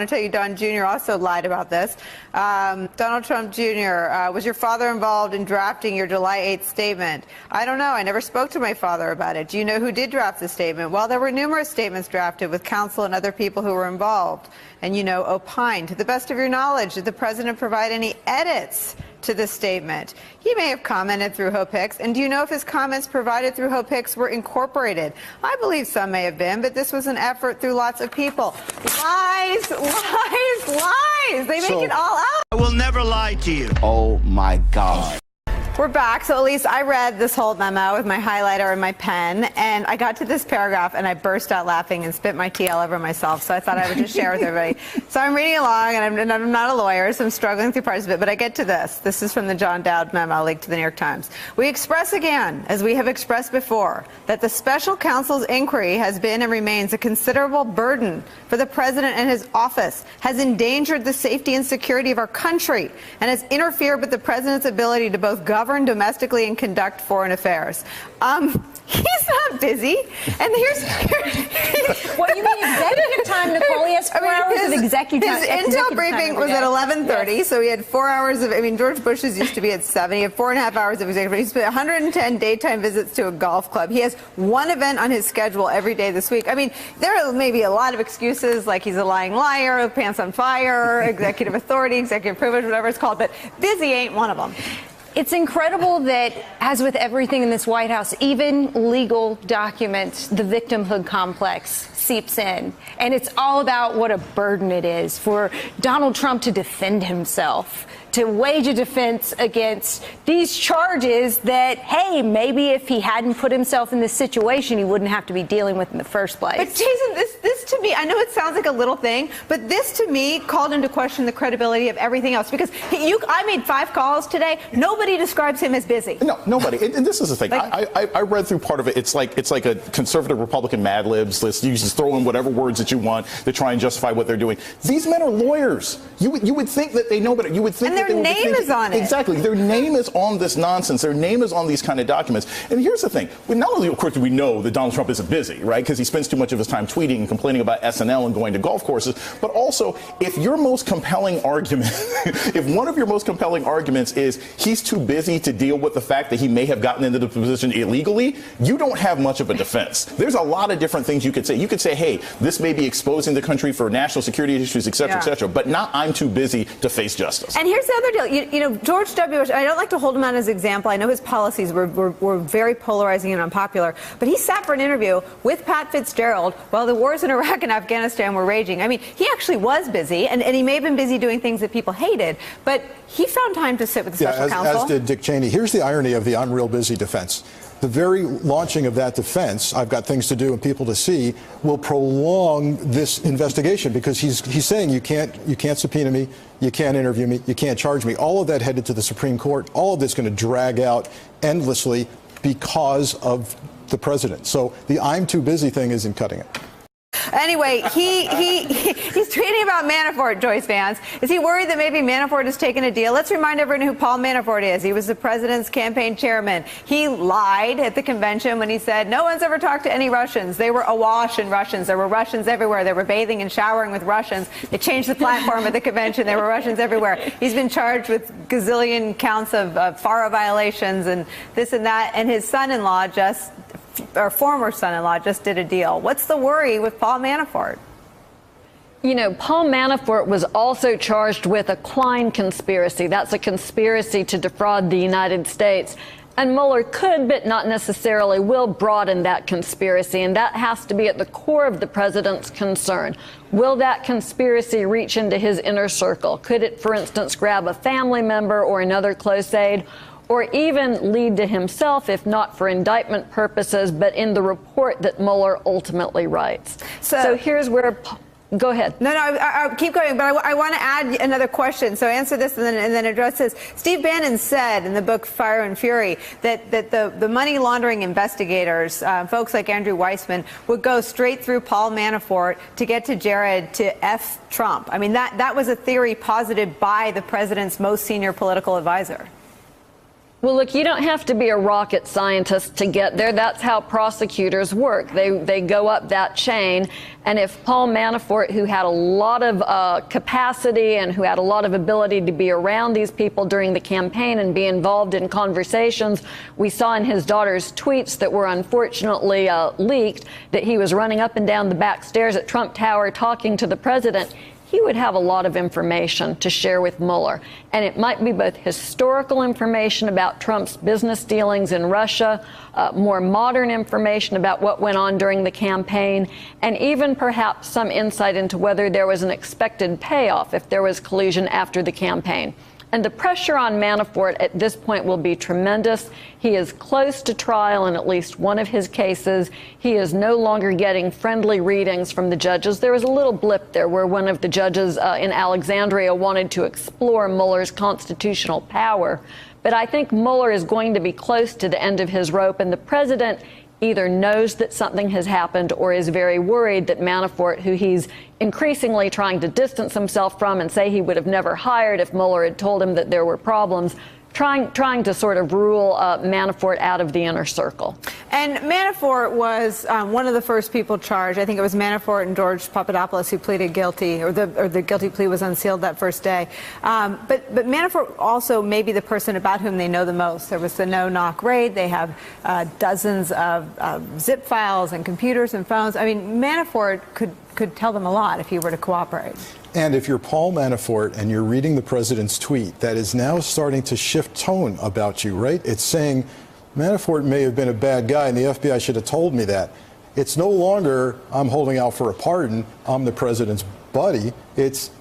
want to tell you Don Jr. also lied about this. Donald Trump Jr., was your father involved in drafting your July 8th statement? I don't know. I never spoke to my father about it. Do you know who did draft the statement? Well, there were numerous statements drafted with counsel and other people who were involved. And, you know, opine. To the best of your knowledge, did the president provide any edits to the statement? He may have commented through Hope Hicks. And do you know if his comments provided through Hope Hicks were incorporated? I believe some may have been, but this was an effort through lots of people. Lies, lies, lies. They make it all up. I will never lie to you. Oh, my God. We're back. So at least I read this whole memo with my highlighter and my pen, and I got to this paragraph and I burst out laughing and spit my tea all over myself. So I thought I would just share with everybody. So I'm reading along, and I'm not a lawyer, so I'm struggling through parts of it, but I get to this. This is from the John Dowd memo linked to the New York Times. We express again, as we have expressed before, that the special counsel's inquiry has been and remains a considerable burden for the president and his office, has endangered the safety and security of our country, and has interfered with the president's ability to both govern domestically and conduct foreign affairs. He's not busy. And here's what you mean executive time, Nicole? He has 4 hours of executive time. His intel briefing was at 11:30, yes. So he had 4 hours of. I mean, George Bush's used to be at 7. He had 4.5 hours of executive. He spent 110 daytime visits to a golf club. He has one event on his schedule every day this week. I mean, there are maybe a lot of excuses, like he's a lying liar, pants on fire, executive authority, executive privilege, whatever it's called. But busy ain't one of them. It's incredible that, as with everything in this White House, even legal documents, the victimhood complex seeps in. And it's all about what a burden it is for Donald Trump to defend himself, to wage a defense against these charges that, hey, maybe if he hadn't put himself in this situation, he wouldn't have to be dealing with in the first place. But Jason, this to me, I know it sounds like a little thing, but this to me called into question the credibility of everything else. Because I made 5 calls today. Nobody describes him as busy. No, nobody. And this is the thing. Like, I read through part of it. It's like a conservative Republican Mad Libs list. You just throw in whatever words that you want to try and justify what they're doing. These men are lawyers. You would think that they know better. You would think and their name is on it. Exactly. Their name is on this nonsense. Their name is on these kind of documents. And here's the thing. Not only, of course, do we know that Donald Trump isn't busy, right? Because he spends too much of his time tweeting and complaining about SNL and going to golf courses. But also, if your most compelling argument, if one of your most compelling arguments is he's too busy to deal with the fact that he may have gotten into the position illegally, you don't have much of a defense. There's a lot of different things you could say. You could say, hey, this may be exposing the country for national security issues, et cetera, but not I'm too busy to face justice. And here's the other deal. You know, George W. Bush, I don't like to hold him out as an example. I know his policies were very polarizing and unpopular, but he sat for an interview with Pat Fitzgerald while the wars in Iraq and Afghanistan were raging. I mean, he actually was busy, and he may have been busy doing things that people hated, but he found time to sit with the special counsel. As did Dick Cheney. Here's the irony of the I'm real busy defense. The very launching of that defense, I've got things to do and people to see, will prolong this investigation because he's saying you can't subpoena me, you can't interview me, you can't charge me. All of that headed to the Supreme Court. All of that's going to drag out endlessly because of the president. So the I'm too busy thing isn't cutting it. Anyway, he's tweeting about Manafort, Joyce Vance. Is he worried that maybe Manafort has taken a deal? Let's remind everyone who Paul Manafort is. He was the president's campaign chairman. He lied at the convention when he said no one's ever talked to any Russians. They were awash in Russians. There were Russians everywhere. They were bathing and showering with Russians. They changed the platform at the convention. There were Russians everywhere. He's been charged with gazillion counts of FARA violations and this and that. And his son-in-law former son-in-law just did a deal. What's the worry with Paul Manafort? You know, Paul Manafort was also charged with a Klein conspiracy. That's a conspiracy to defraud the United States. And Mueller could, but not necessarily will, broaden that conspiracy. And that has to be at the core of the president's concern. Will that conspiracy reach into his inner circle? Could it, for instance, grab a family member or another close aide? Or even lead to himself, if not for indictment purposes, but in the report that Mueller ultimately writes. So here's where... Go ahead. No, I'll keep going, but I want to add another question. So answer this and then address this. Steve Bannon said in the book Fire and Fury that the money laundering investigators, folks like Andrew Weissman, would go straight through Paul Manafort to get to Jared to F Trump. I mean, that was a theory posited by the president's most senior political advisor. Well, look, you don't have to be a rocket scientist to get there. That's how prosecutors work. They go up that chain. And if Paul Manafort, who had a lot of capacity and who had a lot of ability to be around these people during the campaign and be involved in conversations, we saw in his daughter's tweets that were unfortunately leaked that he was running up and down the back stairs at Trump Tower talking to the president. He would have a lot of information to share with Mueller. And it might be both historical information about Trump's business dealings in Russia, more modern information about what went on during the campaign, and even perhaps some insight into whether there was an expected payoff if there was collusion after the campaign. And the pressure on Manafort at this point will be tremendous. He is close to trial in at least one of his cases. He is no longer getting friendly readings from the judges. There was a little blip there where one of the judges in Alexandria wanted to explore Mueller's constitutional power. But I think Mueller is going to be close to the end of his rope, and the president either knows that something has happened or is very worried that Manafort, who he's increasingly trying to distance himself from and say he would have never hired if Mueller had told him that there were problems, trying to sort of rule Manafort out of the inner circle. And Manafort was one of the first people charged. I think it was Manafort and George Papadopoulos who pleaded guilty, or the guilty plea was unsealed that first day. But Manafort also may be the person about whom they know the most. There was the no-knock raid. They have dozens of zip files and computers and phones. I mean, Manafort could tell them a lot if he were to cooperate. And if you're Paul Manafort and you're reading the president's tweet, that is now starting to shift tone about you, right? It's saying Manafort may have been a bad guy and the FBI should have told me that. It's no longer I'm holding out for a pardon, I'm the president's buddy. It's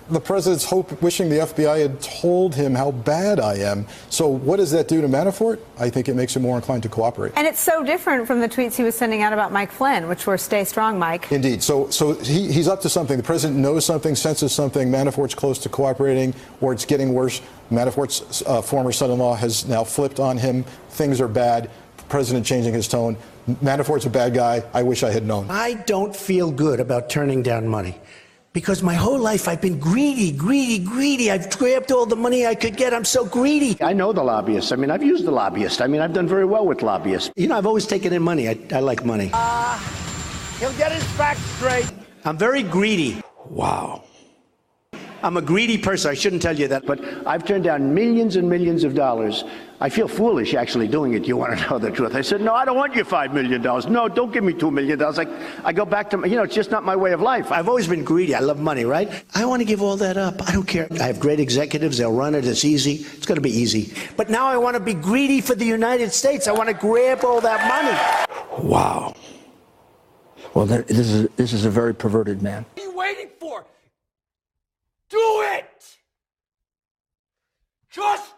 the president's wishing the FBI had told him how bad I am. So what does that do to Manafort? I think it makes him more inclined to cooperate. And it's so different from the tweets he was sending out about Mike Flynn, which were stay strong, Mike. Indeed. So he's up to something. The president knows something, senses something. Manafort's close to cooperating, or it's getting worse. Manafort's former son-in-law has now flipped on him. Things are bad. The president changing his tone. Manafort's a bad guy. I wish I had known. I don't feel good about turning down money. Because my whole life I've been greedy. I've grabbed all the money I could get. I'm so greedy. I know the lobbyists. I mean, I've used the lobbyists. I mean, I've done very well with lobbyists. You know, I've always taken in money. I like money. He'll get his facts straight. I'm very greedy. Wow. I'm a greedy person. I shouldn't tell you that. But I've turned down millions and millions of dollars. I feel foolish actually doing it. You want to know the truth? I said, no, I don't want your $5 million. No, don't give me $2 million. I go back to, it's just not my way of life. I've always been greedy. I love money, right? I want to give all that up. I don't care. I have great executives. They'll run it. It's easy. It's going to be easy. But now I want to be greedy for the United States. I want to grab all that money. Wow. Well, this is a very perverted man. What are you waiting for? Do it! Just